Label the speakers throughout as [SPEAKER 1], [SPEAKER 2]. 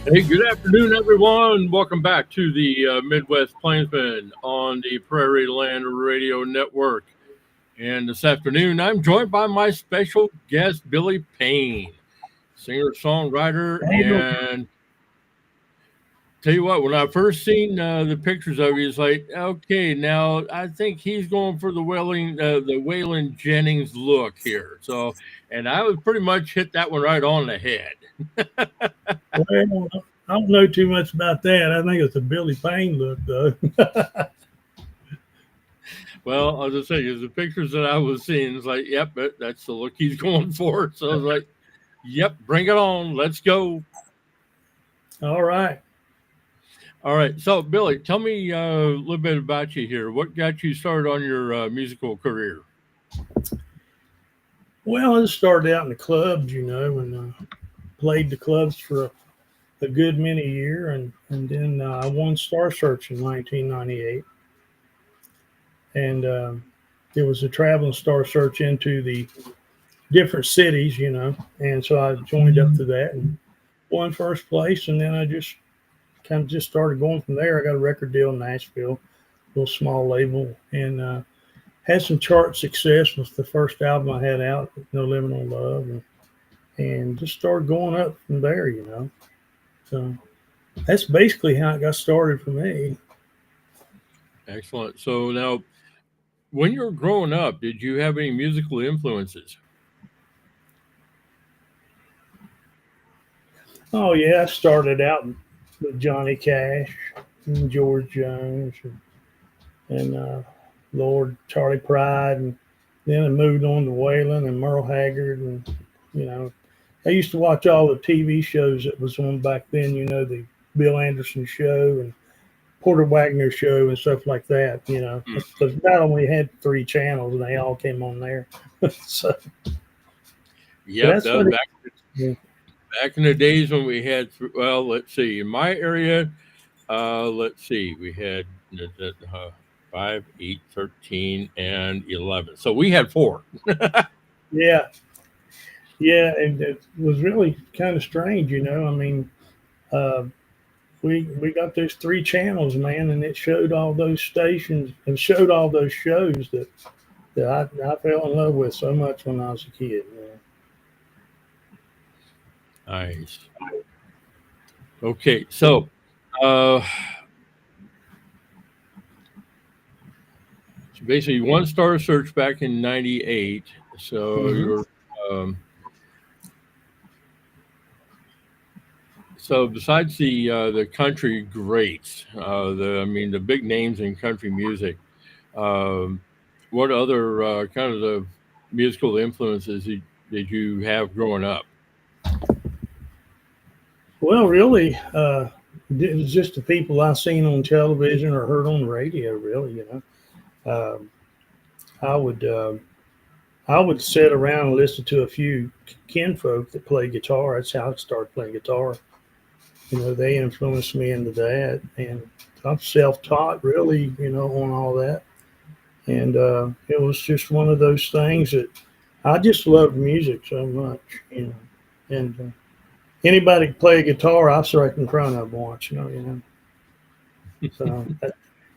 [SPEAKER 1] Hey, good afternoon, everyone. Welcome back to the Midwest Plainsman on the Prairie Land Radio Network. And this afternoon, I'm joined by my special guest, Billy Payne, singer songwriter. And tell you what, when I first seen the pictures of you, it's like, okay, now I think he's going for the Waylon Jennings look here. So, and I would pretty much hit that one right on the head.
[SPEAKER 2] Well, I don't know too much about that. I think it's a Billy Payne look, though.
[SPEAKER 1] Well, I'll just say, because the pictures that I was seeing, it's like, yep, that's the look he's going for. So I was like, yep, bring it on. Let's go.
[SPEAKER 2] All right.
[SPEAKER 1] All right. So, Billy, tell me a little bit about you here. What got you started on your musical career?
[SPEAKER 2] Well, I just started out in the clubs, and played the clubs for a good many years, and then I won Star Search in 1998, and it was a traveling Star Search into the different cities, and so I joined up to that and won first place, and then I just kind of just started going from there. I got a record deal in Nashville, a little small label, and had some chart success with the first album I had out, No Living on Love, and just started going up from there. So that's basically how it got started for me.
[SPEAKER 1] Excellent. So, now, when you were growing up, did you have any musical influences?
[SPEAKER 2] Oh yeah, I started out with Johnny Cash and George Jones and Lord Charlie Pride, and then I moved on to Waylon and Merle Haggard, and you know, I used to watch all the TV shows that was on back then. The Bill Anderson show and Porter Wagner show and stuff like that.
[SPEAKER 1] Mm.
[SPEAKER 2] Because not only had three channels and they all came on there. So
[SPEAKER 1] Yep.
[SPEAKER 2] that's
[SPEAKER 1] That was
[SPEAKER 2] what it,
[SPEAKER 1] back in the days when we had, well, let's see, in my area, let's see, we had 5, 8, 13, and 11. So we had four.
[SPEAKER 2] yeah. Yeah, and it was really kind of strange. I mean, uh, we got those three channels, man, and it showed all those stations and showed all those shows that I fell in love with so much when I was a kid.
[SPEAKER 1] Nice. Okay, so uh, so basically, one star search back in '98. So
[SPEAKER 2] Mm-hmm.
[SPEAKER 1] you're so besides the country greats, the big names in country music. Um, what other kind of the musical influences did you have growing up?
[SPEAKER 2] Well, really, it was just the people I seen on television or heard on the radio. Really. Um, I would I would sit around and listen to a few kinfolk that play guitar. That's how I started playing guitar. They influenced me into that, and I'm self-taught, really. On all that, and it was just one of those things that I just loved music so much. And anybody could play a guitar, I was right in front of them once. So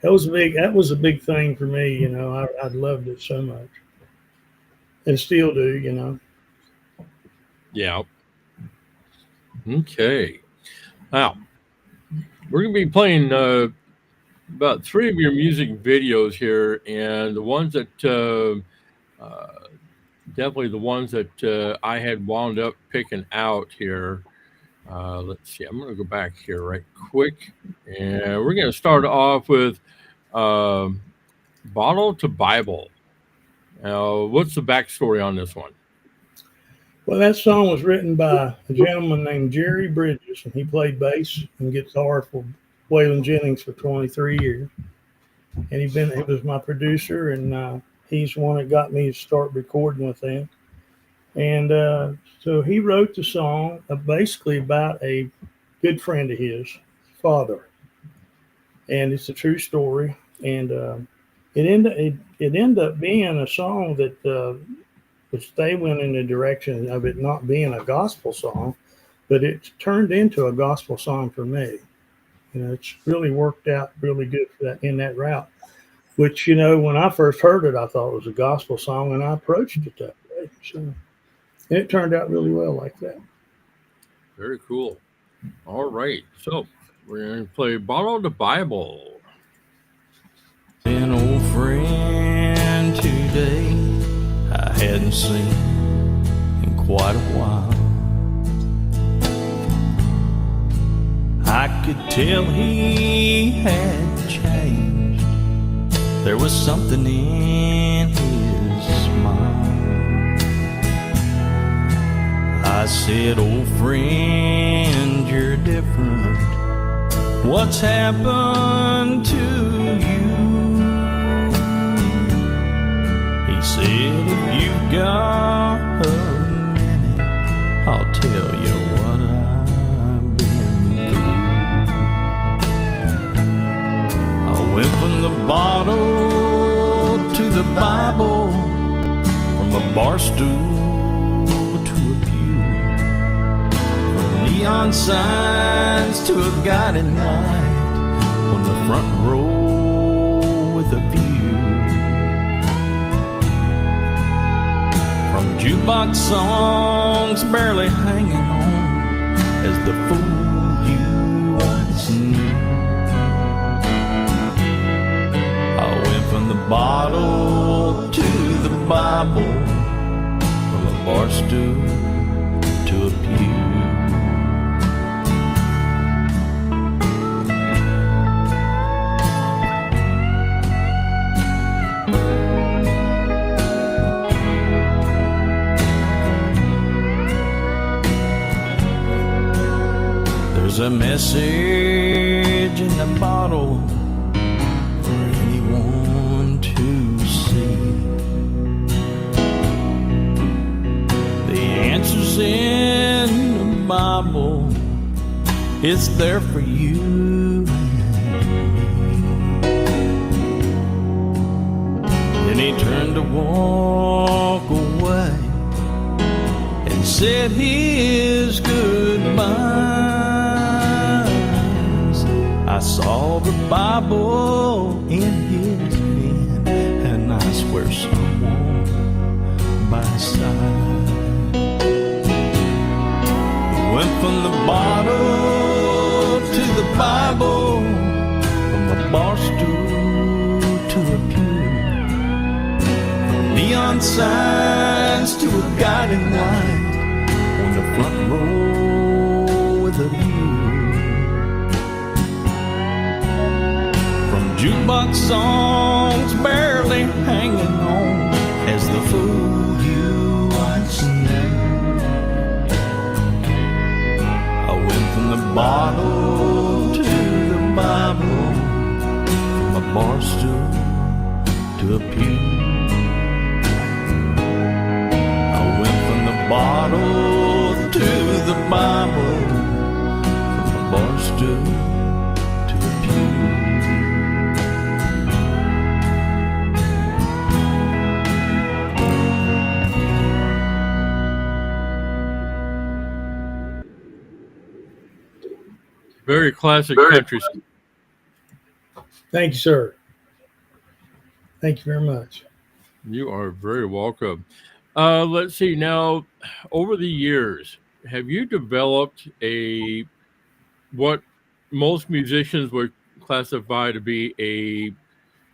[SPEAKER 2] that was a big thing for me. I loved it so much, and still do.
[SPEAKER 1] Yeah. Okay. Now we're gonna be playing about three of your music videos here, and the ones that definitely the ones that I had wound up picking out here. Let's see. I'm going to go back here right quick, and we're going to start off with um, "Bottle to Bible." Now, what's the backstory on this one?
[SPEAKER 2] Well, that song was written by a gentleman named Jerry Bridges, and he played bass and guitar for Waylon Jennings for 23 years. And he was my producer, and he's the one that got me to start recording with him. And so he wrote the song basically about a good friend of his father, and it's a true story. And it ended up being a song that which they went in the direction of it not being a gospel song, but it's turned into a gospel song for me. It's really worked out really good for that in that route. Which when I first heard it, I thought it was a gospel song, and I approached it that way. So, and it turned out really well like that.
[SPEAKER 1] Very cool. All right. So we're going to play Borrow the Bible.
[SPEAKER 3] An old friend today I hadn't seen in quite a while. I could tell he had changed. There was something in his smile. I said, old friend, you're different. What's happened to you? He said, if you've got a minute, I'll tell you what I've been through. I went from the bottle to the Bible, from a bar stool to a pew, from neon signs to a guiding light, on the front row with a view. From jukebox songs barely hanging on as the fool you once knew. I went from the bottle to the Bible, from a bar stool to a pew. There's a message in the bottle for anyone to see. The answer's in the Bible. It's there for you and me. Then he turned to walk away and said his goodbye. I saw the Bible in his hand, and I swear someone by his side. He went from the bottle to the Bible, from a bar stool to a pew, from neon signs to a guiding light, on the front row with a view. Jukebox songs barely hanging on as the fool you once knew. I went from the bottle to the Bible, from a bar stool to a pew. I went from the bottle to the Bible, from a bar stool to a pew.
[SPEAKER 1] Very classic country.
[SPEAKER 2] Thank you, sir. Thank you very much.
[SPEAKER 1] You are very welcome. Let's see now. Over the years, have you developed what most musicians would classify to be a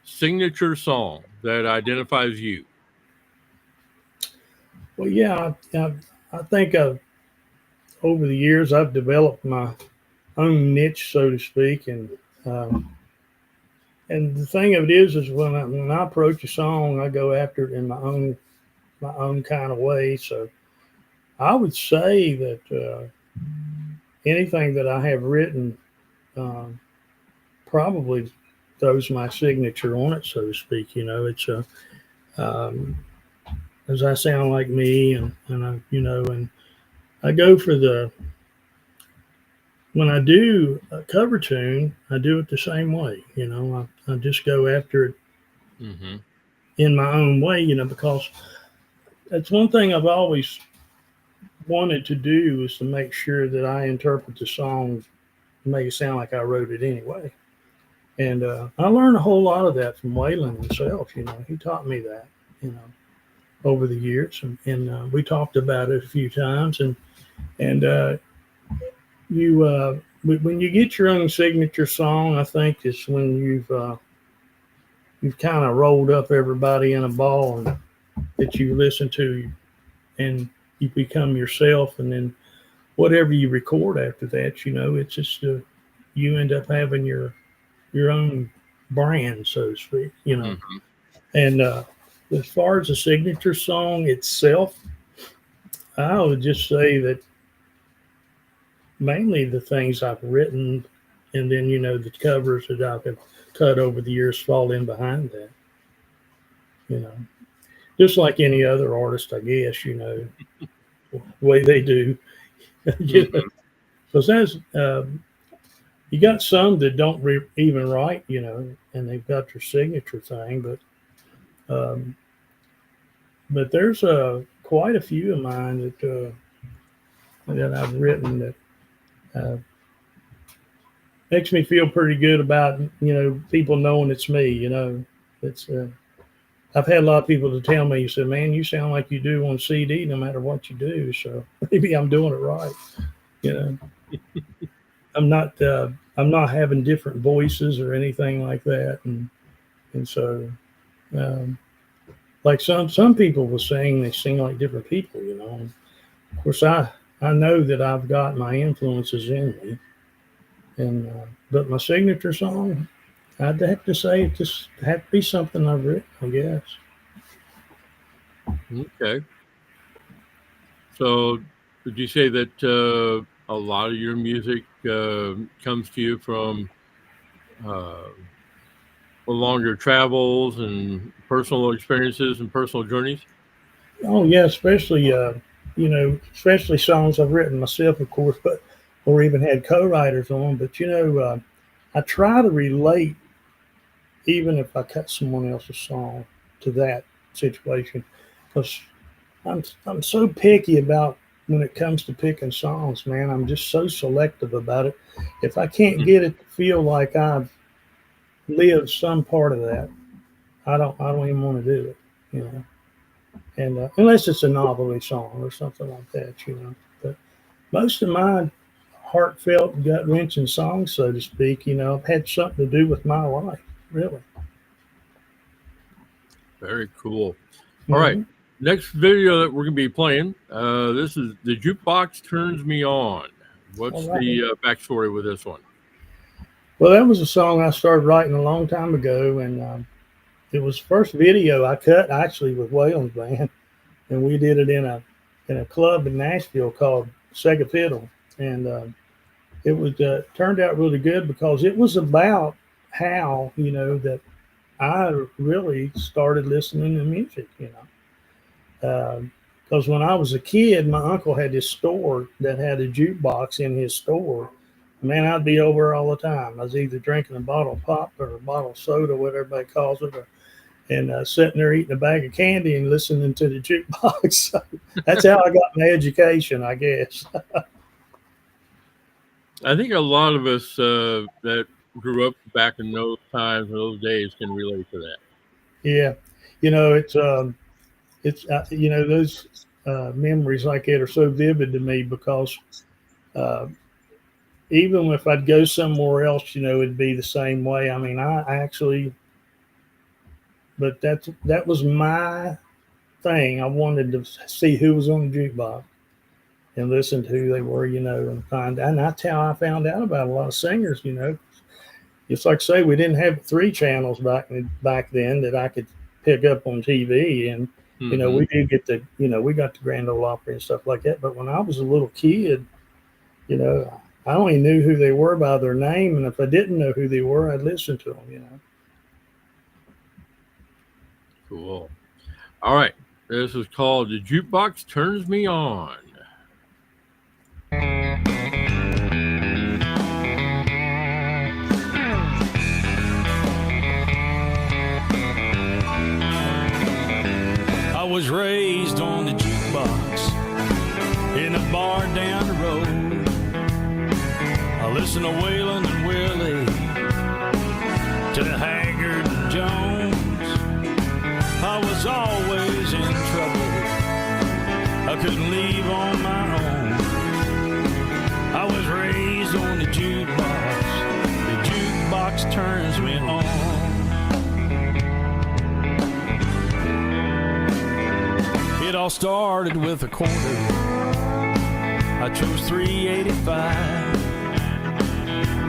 [SPEAKER 1] signature song that identifies you?
[SPEAKER 2] Well, yeah, I think over the years I've developed my own niche, so to speak, and the thing of it is when I approach a song, I go after it in my own kind of way. So I would say that anything that I have written probably throws my signature on it, so to speak. It's as I sound like me, and I go for when I do a cover tune, I do it the same way. I just go after it in my own way, because that's one thing I've always wanted to do was to make sure that I interpret the song, make it sound like I wrote it anyway. And I learned a whole lot of that from Waylon himself. He taught me that, over the years, and we talked about it a few times. And when you get your own signature song, I think it's when you've kind of rolled up everybody in a ball and that you listen to, and you become yourself. And then whatever you record after that, it's just you end up having your own brand, so to speak.
[SPEAKER 1] Mm-hmm.
[SPEAKER 2] And as far as the signature song itself, I would just say that mainly the things I've written, and then the covers that I've cut over the years fall in behind that. Just like any other artist, I guess. The way they do. Because that's you got some that don't even write, and they've got their signature thing, but there's quite a few of mine that I've written that makes me feel pretty good about people knowing it's me. It's I've had a lot of people to tell me, said, "Man, you sound like you do on CD, no matter what you do." So maybe I'm doing it right. I'm not having different voices or anything like that, and so. Like some people will sing, they sing like different people, And of course, I know that I've got my influences in me, and but my signature song, I'd have to say it just had to be something I've written, I guess.
[SPEAKER 1] Okay. So, would you say that a lot of your music comes to you from longer travels and personal experiences and personal journeys?
[SPEAKER 2] Oh yeah, especially especially songs I've written myself, of course, or even had co-writers on. But I try to relate, even if I cut someone else's song, to that situation, because I'm so picky about when it comes to picking songs, man. I'm just so selective about it. If I can't get it to feel like I've lived some part of that, I don't even want to do it, And unless it's a novelty song or something like that, But most of my heartfelt, gut-wrenching songs, so to speak, have had something to do with my life, really.
[SPEAKER 1] Very cool. All right. Next video that we're going to be playing, this is The Jukebox Turns Me On. What's the backstory with this one?
[SPEAKER 2] Well, that was a song I started writing a long time ago, and it was the first video I cut actually with Waylon's band, and we did it in a club in Nashville called Sega Fiddle, and it was turned out really good because it was about how that I really started listening to music, because when I was a kid, my uncle had this store that had a jukebox in his store. Man, I'd be over all the time. I was either drinking a bottle of pop or a bottle of soda, what everybody calls it, and sitting there eating a bag of candy and listening to the jukebox. So that's how I got my education, I guess.
[SPEAKER 1] I think a lot of us that grew up back in those times, those days, can relate to that.
[SPEAKER 2] Yeah, it's those memories like that are so vivid to me because even if I'd go somewhere else, it'd be the same way. I mean, I actually, but that was my thing. I wanted to see who was on the jukebox and listen to who they were, and that's how I found out about a lot of singers, It's like, say, we didn't have 3 channels back then that I could pick up on TV, and we did get we got the Grand Ole Opry and stuff like that. But when I was a little kid, I only knew who they were by their name, and if I didn't know who they were, I'd listen to them.
[SPEAKER 1] Cool. All right, this is called The Jukebox Turns Me On.
[SPEAKER 3] I was raised on the jukebox in a the bar down the road. I listened to Waylon and Willie, to Haggard and Jones. I was always in trouble. I couldn't leave on my own. I was raised on the jukebox. The jukebox turns me on. It all started with a quarter. I chose 385.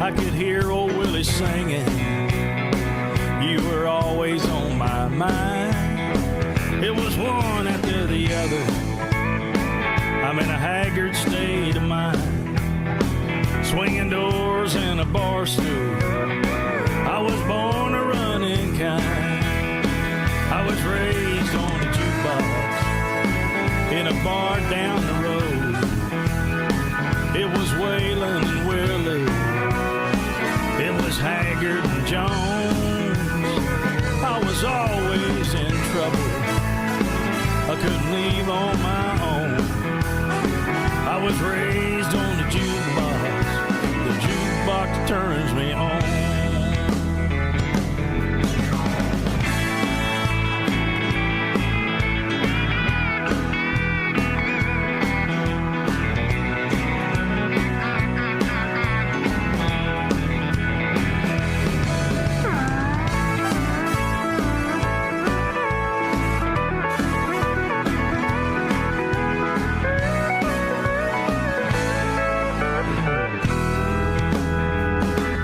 [SPEAKER 3] I could hear old Willie singing. You were always on my mind. It was one after the other. I'm in a haggard state of mind. Swinging doors in a bar stool. I was born a running kind. I was raised on a jukebox in a bar down the road. It was Waylon and Willie. It was Haggard and Jones. I was always in trouble. I couldn't leave on my own. I was raised on the jukebox. The jukebox turns me on.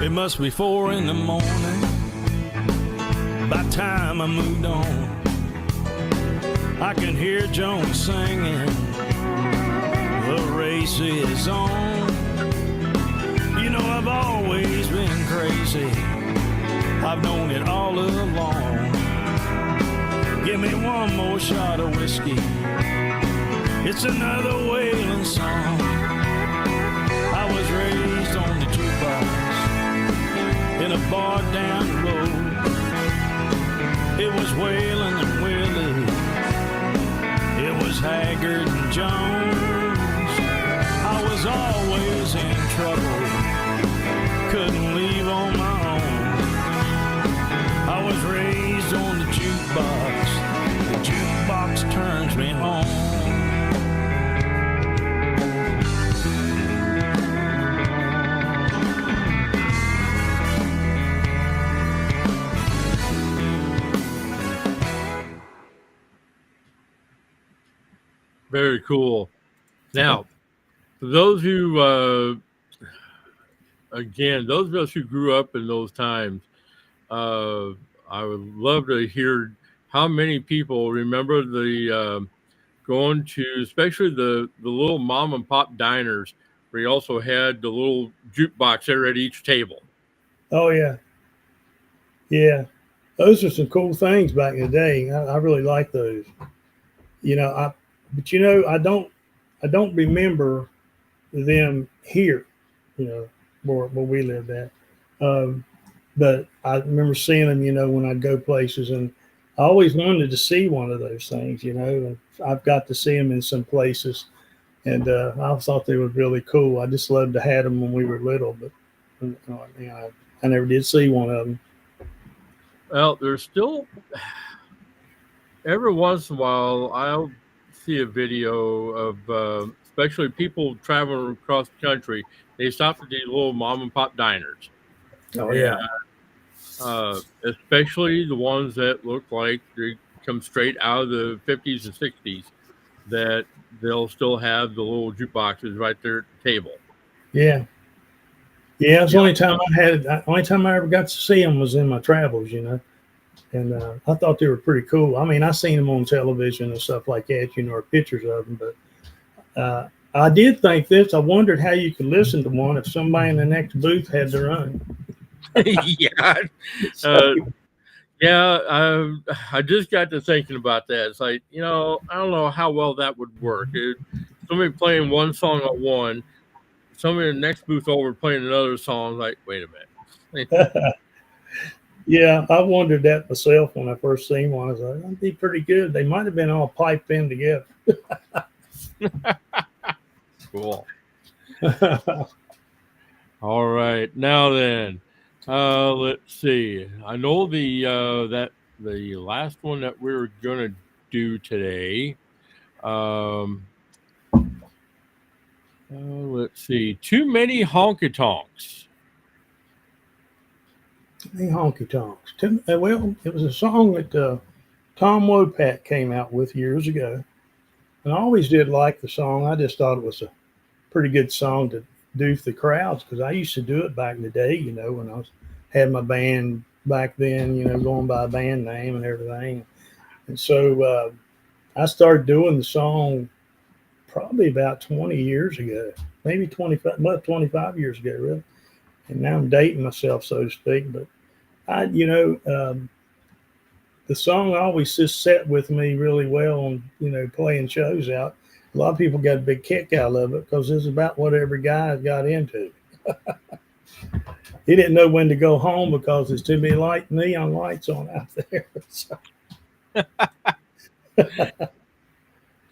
[SPEAKER 3] It must be 4 in the morning by the time I moved on. I can hear Jones singing, the race is on. You know I've always been crazy, I've known it all along. Give me one more shot of whiskey, it's another Waylon song. I was raised on the jukebox in a bar down the road. It was Waylon and Willie. It was Haggard and Jones. I was always in trouble. Couldn't leave on my own. I was raised on the jukebox. The jukebox turns me on.
[SPEAKER 1] Very cool. Now, for those who, again, those of us who grew up in those times, I would love to hear how many people remember the going to, especially the little mom and pop diners where you also had the little jukebox there at each table.
[SPEAKER 2] Oh yeah, yeah. Those are some cool things back in the day. I really like those. You know, but you know, I don't remember them here, you know, where we lived at. But I remember seeing them, you know, when I'd go places, and I always wanted to see one of those things, you know, and I've got to see them in some places, and I thought they were really cool. I just loved to have them when we were little, but you know, I never did see one of them.
[SPEAKER 1] Well, there's still, every once in a while, I'll see a video of especially people traveling across the country. They stop at these little mom and pop diners.
[SPEAKER 2] Oh yeah.
[SPEAKER 1] Especially the ones that look like they come straight out of the 50s and 60s, that they'll still have the little jukeboxes right there at the table.
[SPEAKER 2] Yeah. Yeah, it's the only time I ever got to see them was in my travels, you know. And I thought they were pretty cool. I mean, I seen them on television and stuff like that, you know, or pictures of them. But I did think this. I wondered how you could listen to one if somebody in the next booth had their own.
[SPEAKER 1] Yeah. I just got to thinking about that. It's like, you know, I don't know how well that would work. Somebody playing one song at one, somebody in the next booth over playing another song. Like, wait a minute.
[SPEAKER 2] Yeah, I wondered that myself when I first seen one. I was like, that'd be pretty good. They might have been all piped in together.
[SPEAKER 1] Cool. All right. Now then, let's see. I know the last one that we were gonna do today. Um, let's see. Too many honky tonks.
[SPEAKER 2] Hey, honky tonks. Well, it was a song that Tom Wopat came out with years ago, and I always did like the song. I just thought it was a pretty good song to do for the crowds because I used to do it back in the day. When had my band back then. Going by a band name and everything, and so I started doing the song probably about 20 years ago, maybe 25, well, 25 years ago, really. And now I'm dating myself, so to speak. But the song always just sat with me really well on, playing shows out. A lot of people got a big kick out of it because it's about what every guy got into. He didn't know when to go home because there's too many neon lights on out there. So.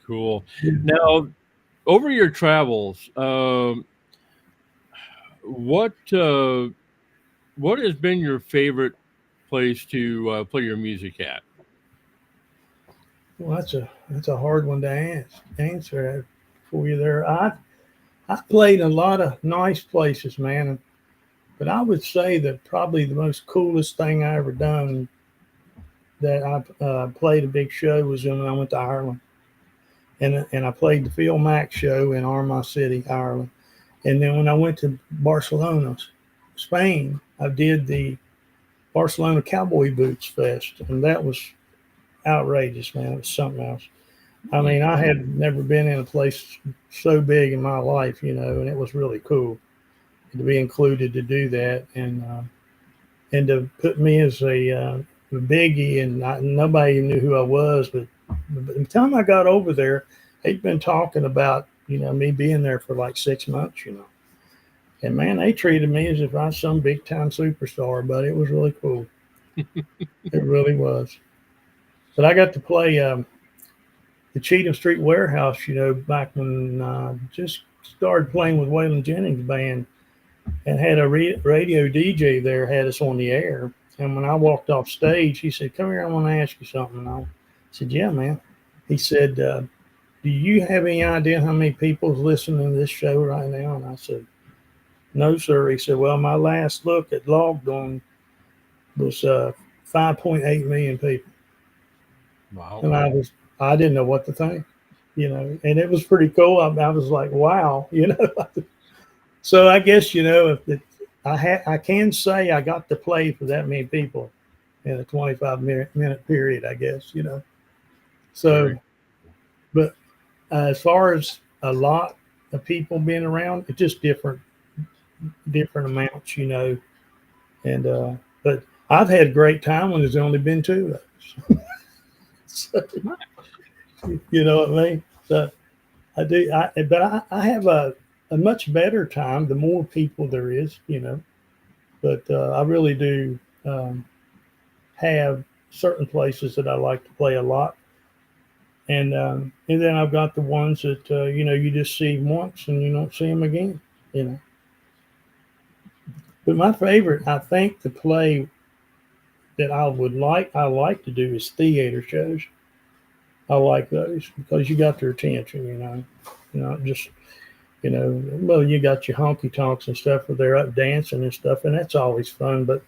[SPEAKER 1] Cool. Now, over your travels, what has been your favorite place to play your music at?
[SPEAKER 2] Well, that's a hard one to answer for you there. I played a lot of nice places, man, but I would say that probably the most coolest thing I ever done that I played a big show was when I went to Ireland, and I played the Phil Mack show in Armagh City, Ireland, and then when I went to Barcelona, Spain, I did the Barcelona Cowboy Boots Fest, and that was outrageous, man. It was something else. I mean, I had never been in a place so big in my life, and it was really cool to be included to do that, and to put me as a biggie, and nobody knew who I was. But by the time I got over there, they'd been talking about me being there for like 6 months, and man, they treated me as if I was some big time superstar. But it was really cool. It really was. But I got to play the Cheatham Street Warehouse, back when I just started playing with Waylon Jennings' band, and had a radio DJ there, had us on the air. And when I walked off stage, he said, "Come here, I want to ask you something." And I said, "Yeah, man." He said, "Do you have any idea how many people's listening to this show right now?" And I said, "No, sir." He said, "Well, my last look at logged on was 5.8 million people."
[SPEAKER 1] Wow.
[SPEAKER 2] And I didn't know what to think, and it was pretty cool. I was like, wow, So I guess, I can say I got to play for that many people in a 25-minute period, I guess, So,
[SPEAKER 1] Right.
[SPEAKER 2] but as far as a lot of people being around, it's just different amounts, and, but I've had a great time when there's only been two of us. So, you know what I mean? So I do, but I have a much better time the more people there is, But I really do have certain places that I like to play a lot, and then I've got the ones that you just see once and you don't see them again, But my favorite, I think, to play that I like to do is theater shows. I like those because you got their attention, just, well, you got your honky tonks and stuff where they're up dancing and stuff, and that's always fun. But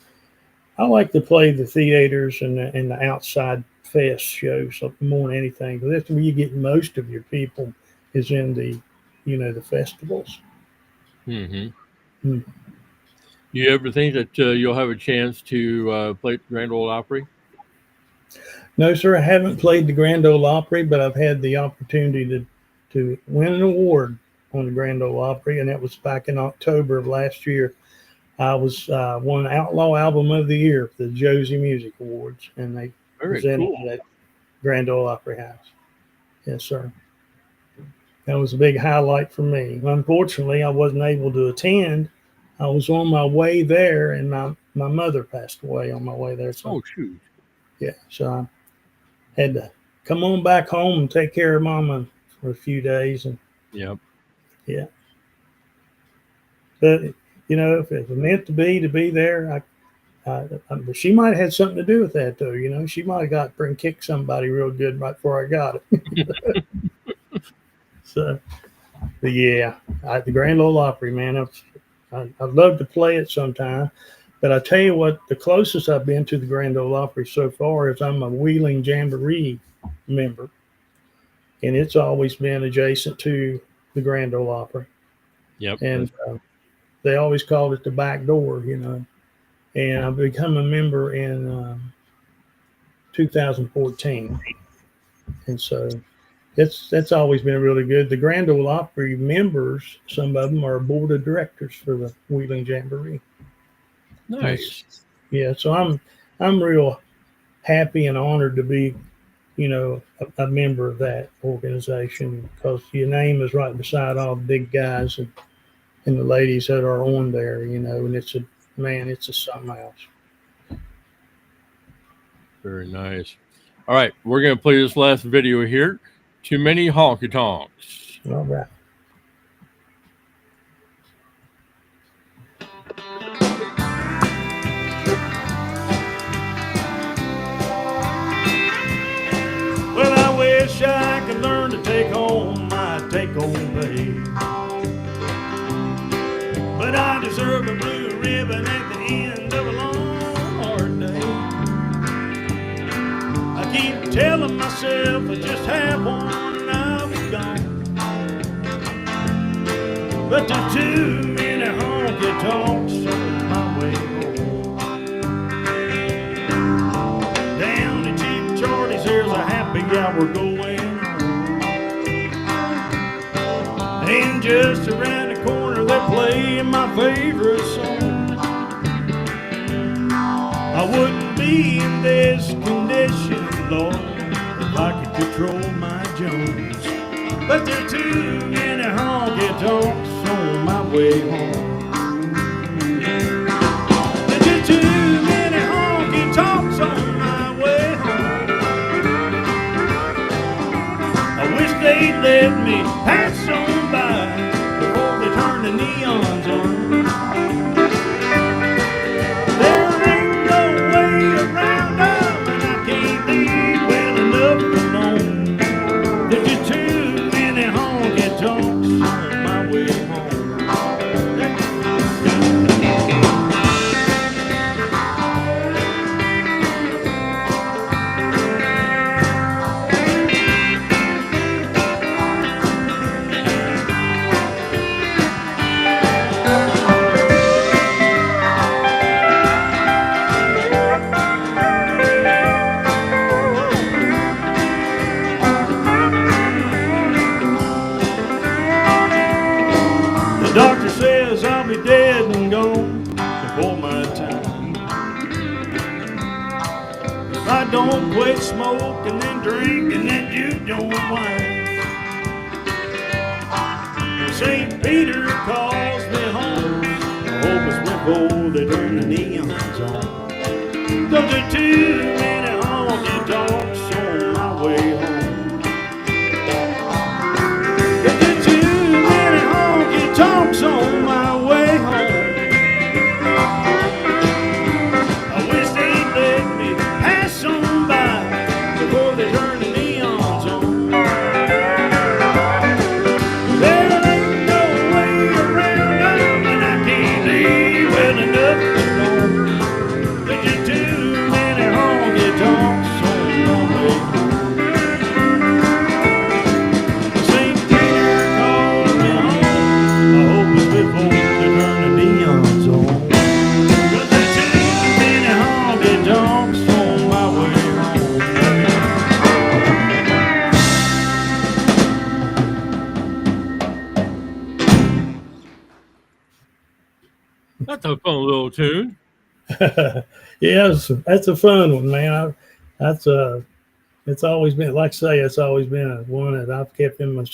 [SPEAKER 2] I like to play the theaters and the outside fest shows more than anything, because that's where you get most of your people is in the, the festivals.
[SPEAKER 1] Mm-hmm. You ever think that you'll have a chance to play at the Grand Ole Opry?
[SPEAKER 2] No, sir, I haven't played the Grand Ole Opry, but I've had the opportunity to win an award on the Grand Ole Opry, and that was back in October of last year. I was won Outlaw Album of the Year for the Josie Music Awards, and they presented
[SPEAKER 1] cool.
[SPEAKER 2] at Grand Ole Opry House. Yes, sir. That was a big highlight for me. Unfortunately, I wasn't able to attend. I was on my way there, and my mother passed away on my way there. So,
[SPEAKER 1] shoot.
[SPEAKER 2] Yeah, so I had to come on back home and take care of Mama for a few days, and
[SPEAKER 1] Yep.
[SPEAKER 2] Yeah. But if it was meant to be there, she might have had something to do with that, though. She might have got up and kicked somebody real good right before I got it. So, but yeah, the Grand Ole Opry, man, I'd love to play it sometime. But I tell you what, the closest I've been to the Grand Ole Opry so far is I'm a Wheeling Jamboree member, and it's always been adjacent to the Grand Ole Opry.
[SPEAKER 1] Yep.
[SPEAKER 2] And they always called it the back door, And I've become a member in 2014, and so that's always been really good. The Grand Ole Opry members, some of them are board of directors for the Wheeling Jamboree.
[SPEAKER 1] Nice.
[SPEAKER 2] Yeah, so I'm real happy and honored to be, a member of that organization, because your name is right beside all the big guys and the ladies that are on there, and it's something else.
[SPEAKER 1] Very nice. All right, we're going to play this last video here. Too many honky tonks.
[SPEAKER 2] All right.
[SPEAKER 3] Well, I wish I could learn to take home my take-home pay, but I deserve a blue ribbon at the end of a long, hard day. I keep telling myself I just have one and I'll be gone, but there's too many honky tonks on my way home. Down at Cheap Charlie's there's a happy hour going on, and just around the corner they're playing my favorite song. I wouldn't be in this condition, Lord, if I could control my Jones, but there are too many honky tonks on my way home. There's just too many honky tonks on my way home. I wish they'd let me pass on by before they turn the neons on. There ain't no way around them, and I can't leave well enough alone. There's just too many honky tonks on my way home. The doctor says I'll be dead and gone before my time if I don't quit smoking and drinking that juke joint wine. St. Peter calls me home. I hope it's before they turn the neons on. 'Cause there are too many honky tonks on my way home. There's too many honky tonks on my way home. I wish they'd let me pass on by before they turn the neons on. There ain't no way around them, and I can't leave well enough alone. There's just too many honky tonks on my way home. St. Peter calls me home. I hope it's before they turn the neons on. 'Cause there's too many honky tonks on my way home.
[SPEAKER 1] That's a fun little tune.
[SPEAKER 2] Yeah, that's a fun one, man. It's always been, like I say, it's always been one that I've kept in my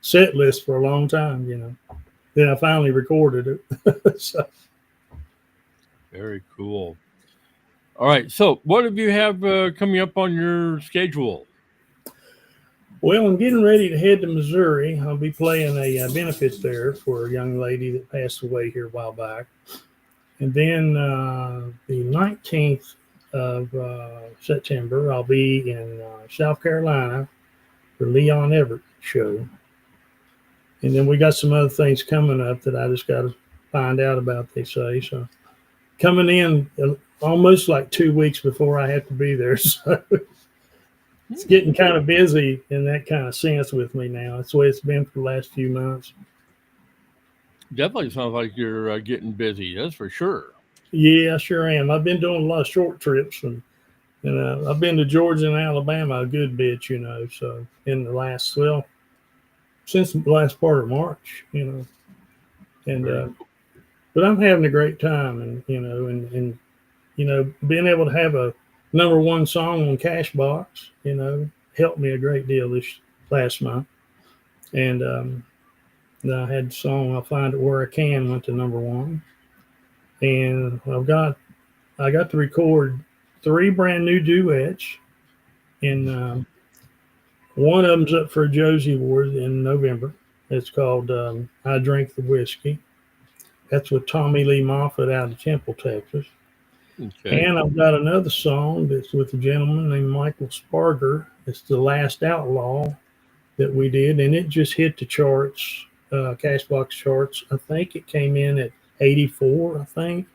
[SPEAKER 2] set list for a long time. Then I finally recorded it. So,
[SPEAKER 1] Very cool. All right. So, what do you have coming up on your schedule?
[SPEAKER 2] Well, I'm getting ready to head to Missouri. I'll be playing a benefit there for a young lady that passed away here a while back. And then the 19th of September, I'll be in South Carolina for Leon Everett show. And then we got some other things coming up that I just got to find out about, they say. So coming in almost like 2 weeks before I have to be there. So it's getting kind of busy in that kind of sense with me now. That's the way it's been for the last few months.
[SPEAKER 1] Definitely sounds like you're getting busy. That's for sure.
[SPEAKER 2] Yeah, I sure am. I've been doing a lot of short trips, and I've been to Georgia and Alabama a good bit, So in the last, since the last part of March, and but I'm having a great time, and being able to have a number one song on Cashbox, helped me a great deal this last month. And I had the song "I'll Find It Where I Can" went to number one, and I got to record 3 brand new duets, and one of them's up for a Josie Award in November. It's called "I Drink the Whiskey." That's with Tommy Lee Moffett out of Temple, Texas.
[SPEAKER 1] Okay.
[SPEAKER 2] And I've got another song that's with a gentleman named Michael Sparger. It's "The Last Outlaw" that we did, and it just hit the charts, Cashbox charts. I think it came in at 84, I think.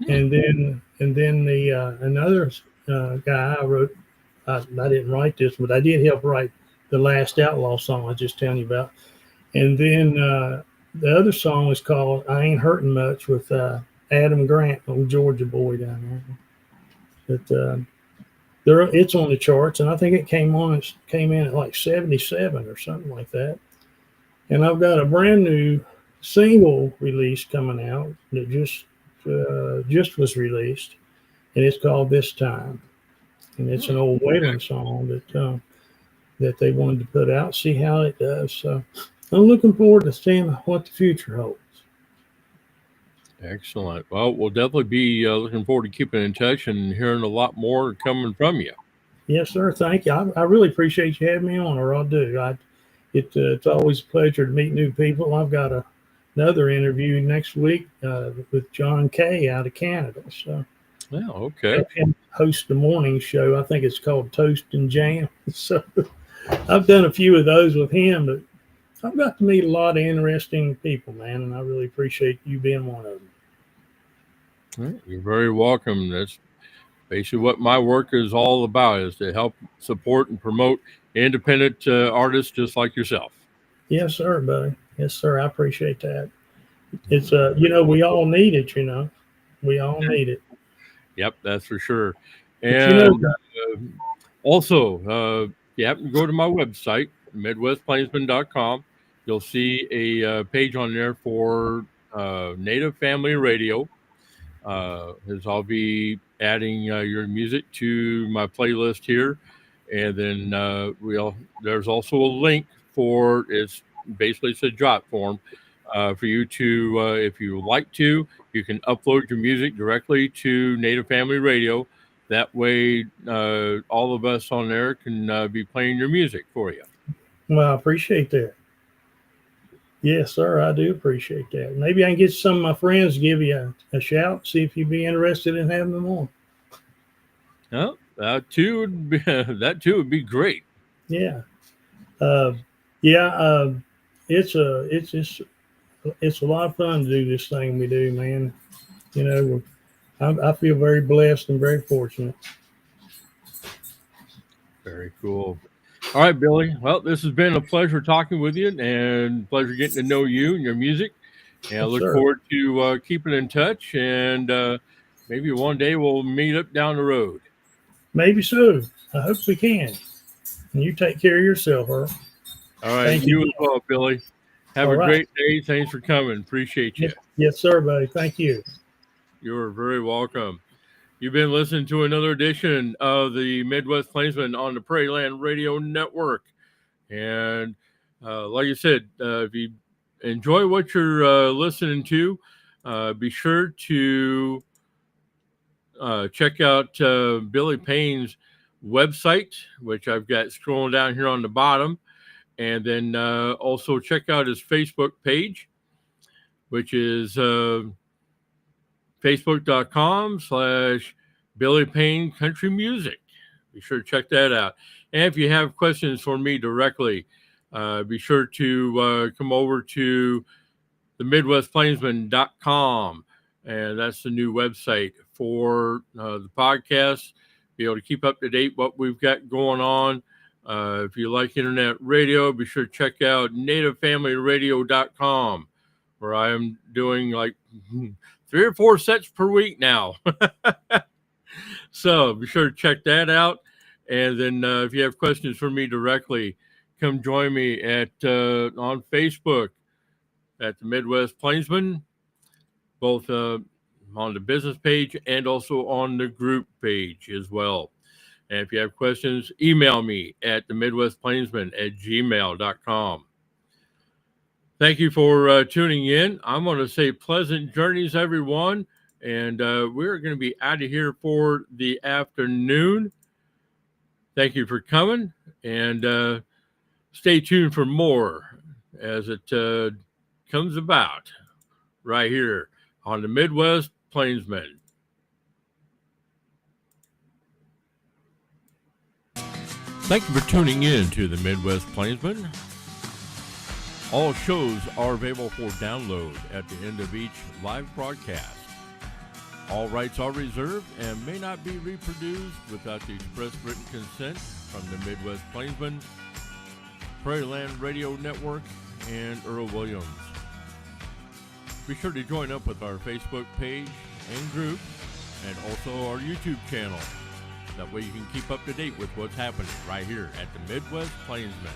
[SPEAKER 2] And then the another guy I wrote. I didn't write this, but I did help write the Last Outlaw song I was just telling you about. And then the other song was called "I Ain't Hurting Much" with Adam Grant, old Georgia boy down there. But it's on the charts, and I think it came in at like 77 or something like that. And I've got a brand new single release coming out that just was released, and it's called "This Time." And it's an old Waylon song that they wanted to put out, see how it does. So I'm looking forward to seeing what the future holds.
[SPEAKER 1] Excellent. Well, we'll definitely be looking forward to keeping in touch and hearing a lot more coming from you.
[SPEAKER 2] Yes, sir. Thank you. I really appreciate you having me on, or I do. It's always a pleasure to meet new people. I've got another interview next week with John Kay out of Canada. So,
[SPEAKER 1] yeah, okay.
[SPEAKER 2] Have him host the morning show. I think it's called Toast and Jam. So, I've done a few of those with him, but I've got to meet a lot of interesting people, man, and I really appreciate you being one of them.
[SPEAKER 1] Right. You're very welcome. That's basically what my work is all about, is to help support and promote independent artists just like yourself.
[SPEAKER 2] Yes, sir, buddy. Yes, sir. I appreciate that. It's we all need it. We all need it.
[SPEAKER 1] Yep, that's for sure. And also, you have to go to my website, MidwestPlainsman.com. You'll see a page on there for Native Family Radio. As I'll be adding your music to my playlist here, and then there's also a link for it's a drop form for you to, if you would like to, you can upload your music directly to Native Family Radio. That way, all of us on there can be playing your music for you.
[SPEAKER 2] Well, I appreciate that. Yes, sir, I do appreciate that. Maybe I can get some of my friends to give you a shout, see if you'd be interested in having them on.
[SPEAKER 1] Oh, that too would be great.
[SPEAKER 2] Yeah, it's a lot of fun to do this thing we do, man. I feel very blessed and very fortunate.
[SPEAKER 1] Very cool. All right, Billy. Well, this has been a pleasure talking with you and pleasure getting to know you and your music. And I look forward to keeping in touch, and maybe one day we'll meet up down the road.
[SPEAKER 2] Maybe so. I hope we can. And you take care of yourself, Earl.
[SPEAKER 1] All right. You as well, Billy. Have a great day. Thanks for coming. Appreciate you.
[SPEAKER 2] Yes, sir, buddy. Thank you.
[SPEAKER 1] You're very welcome. You've been listening to another edition of the Midwest Plainsman on the Prairie Land Radio Network. And like I said, if you enjoy what you're listening to, be sure to check out Billy Payne's website, which I've got scrolling down here on the bottom. And then also check out his Facebook page, which is facebook.com/Billy Payne Country Music. Be sure to check that out. And if you have questions for me directly, be sure to come over to the MidwestPlainsman.com. And that's the new website for the podcast. Be able to keep up to date what we've got going on. If you like internet radio, be sure to check out nativefamilyradio.com, where I am doing like 3 or 4 sets per week now. So be sure to check that out. And then if you have questions for me directly, come join me at on Facebook at the Midwest Plainsman, both on the business page and also on the group page as well. And if you have questions, email me at themidwestplainsman@gmail.com. Thank you for tuning in. I'm going to say pleasant journeys, everyone. And we're going to be out of here for the afternoon. Thank you for coming. And stay tuned for more as it comes about right here on the Midwest Plainsman. Thank you for tuning in to the Midwest Plainsman. All shows are available for download at the end of each live broadcast. All rights are reserved and may not be reproduced without the express written consent from the Midwest Plainsman, Prairie Land Radio Network, and Earl Williams. Be sure to join up with our Facebook page and group, and also our YouTube channel. That way you can keep up to date with what's happening right here at the Midwest Plainsman.